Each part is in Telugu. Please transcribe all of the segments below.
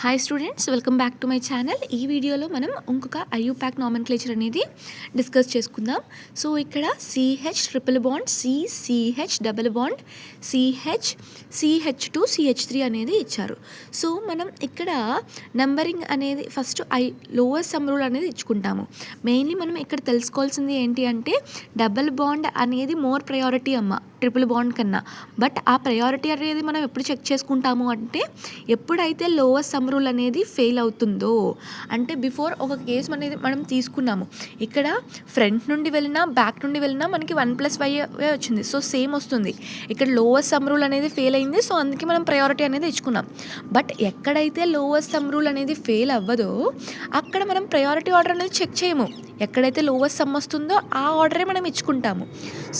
Hi students, welcome back to my channel. ఈ వీడియోలో మనం ఇంకొక ఐయుపాక్ నామెన్క్లేచర్ అనేది డిస్కస్ చేసుకుందాం. సో ఇక్కడ CH triple bond, CH double bond, CH2 CH3 అనేది ఇచ్చారు. సో మనం ఇక్కడ నంబరింగ్ అనేది ఫస్ట్ లోవర్ సమ్ రూల్ అనేది ఇచ్చుకుంటాము. మెయిన్లీ మనం ఇక్కడ తెలుసుకోవాల్సింది ఏంటి అంటే డబుల్ బాండ్ అనేది మోర్ ప్రయారిటీ ట్రిపుల్ బాండ్ కన్నా. బట్ ఆ ప్రయారిటీ అనేది మనం ఎప్పుడు చెక్ చేసుకుంటాము అంటే ఎప్పుడైతే లోవర్ సమ్ రూల్ అనేది ఫెయిల్ అవుతుందో, అంటే బిఫోర్ ఒక కేసు అనేది మనం తీసుకున్నాము. ఇక్కడ ఫ్రంట్ నుండి వెళ్ళినా బ్యాక్ నుండి వెళ్ళినా మనకి 1+y వచ్చింది. సో సేమ్ వస్తుంది. ఇక్కడ లోవర్ సమ్ రూల్ అనేది ఫెయిల్ అయింది. సో అందుకే మనం ప్రయారిటీ అనేది ఇచ్చుకున్నాం. బట్ ఎక్కడైతే లోవర్ సమ్ రూల్ అనేది ఫెయిల్ అవ్వదో అక్కడ మనం ప్రయారిటీ ఆర్డర్ అనేది చెక్ చేయము. ఎక్కడైతే లోవర్ సమ్ వస్తుందో ఆ ఆర్డరే మనం ఇచ్చుకుంటాము.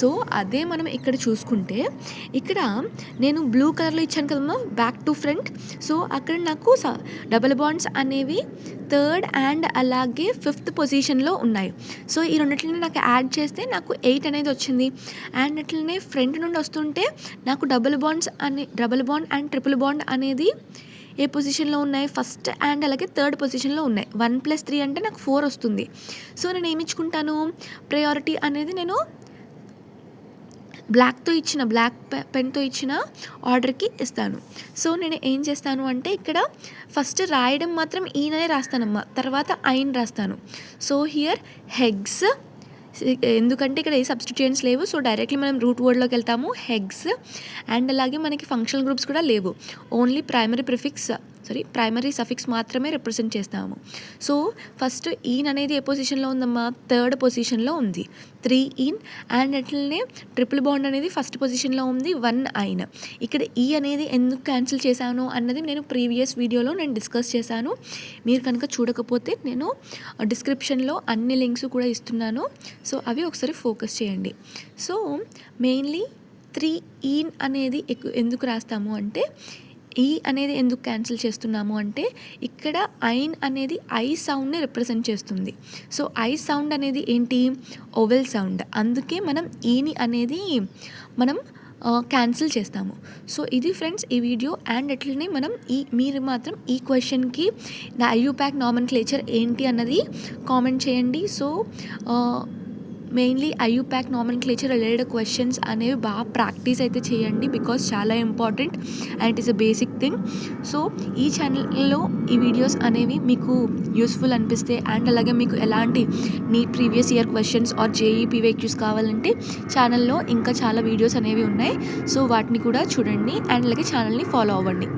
సో అదే మనం ఇక్కడ చూసుకుంటే ఇక్కడ నేను బ్లూ కలర్లో ఇచ్చాను కదమ్మా, బ్యాక్ టు ఫ్రంట్. సో అక్కడ నాకు డబుల్ బాండ్స్ అనేవి థర్డ్ అండ్ అలాగే ఫిఫ్త్ పొజిషన్లో ఉన్నాయి. సో ఈ రెండిట్లని నాకు యాడ్ చేస్తే నాకు 8 అనేది వచ్చింది. అండ్ అట్లనే ఫ్రంట్ నుండి వస్తుంటే నాకు double bond and triple bond అనేది ఏ పొజిషన్లో ఉన్నాయి, ఫస్ట్ అండ్ అలాగే థర్డ్ పొజిషన్లో ఉన్నాయి. 1+3 అంటే నాకు 4 వస్తుంది. సో నేను ఏమి ఇచ్చుకుంటాను, ప్రయారిటీ అనేది నేను బ్లాక్ పెన్తో ఇచ్చిన ఆర్డర్కి ఇస్తాను. సో నేను ఏం చేస్తాను అంటే ఇక్కడ ఫస్ట్ రాయడం మాత్రం ఈయననే రాస్తానమ్మా, తర్వాత ఐన్ రాస్తాను. సో హియర్ హెగ్స్, ఎందుకంటే ఇక్కడ ఏ సబ్స్టిట్యూయెంట్స్ లేవు. సో డైరెక్ట్లీ మనం రూట్ వర్డ్లోకి వెళ్తాము. హెగ్స్ అండ్ అలాగే మనకి ఫంక్షనల్ గ్రూప్స్ కూడా లేవు. ఓన్లీ ప్రైమరీ సఫిక్స్ మాత్రమే రిప్రజెంట్ చేస్తాము. సో ఫస్ట్ ఈన్ అనేది ఏ పొజిషన్లో ఉందమ్మా, థర్డ్ పొజిషన్లో ఉంది, 3 ఈన్. అండ్ అట్లనే ట్రిపుల్ బాండ్ అనేది ఫస్ట్ పొజిషన్లో ఉంది, 1 ఐన్. ఇక్కడ ఈ అనేది ఎందుకు క్యాన్సిల్ చేశాను అన్నది నేను ప్రీవియస్ వీడియోలో డిస్కస్ చేశాను. మీరు కనుక చూడకపోతే నేను డిస్క్రిప్షన్లో అన్ని లింక్స్ కూడా ఇస్తున్నాను. సో అవి ఒకసారి ఫోకస్ చేయండి. సో మెయిన్లీ 3 ఈన్ అనేది ఎందుకు రాస్తాము అంటే, ఈ అనేది ఎందుకు క్యాన్సిల్ చేస్తున్నాము అంటే ఇక్కడ ఐన్ అనేది ఐ సౌండ్ని రిప్రజెంట్ చేస్తుంది. సో ఐ సౌండ్ అనేది ఏంటి, ఓవెల్ సౌండ్. అందుకే మనం ఈని అనేది మనం క్యాన్సిల్ చేస్తాము. సో ఇది ఫ్రెండ్స్ ఈ వీడియో. అండ్ అట్లనే మనం మీరు మాత్రం ఈ క్వశ్చన్కి ద ఐయుపాక్ నామెన్క్లేచర్ ఏంటి అన్నది కామెంట్ చేయండి. So mainly IUPAC nomenclature related questions అనేవి బాగా ప్రాక్టీస్ అయితే చేయండి, బికాస్ చాలా important and it is a basic thing. So ఈ ఛానల్లో ఈ వీడియోస్ అనేవి మీకు యూస్ఫుల్ అనిపిస్తే అండ్ అలాగే మీకు ఎలాంటి NEET previous year questions or JEE PYQs కావాలంటే ఛానల్లో ఇంకా చాలా వీడియోస్ అనేవి ఉన్నాయి. సో వాటిని కూడా చూడండి అండ్ అలాగే ఛానల్ని ఫాలో అవ్వండి.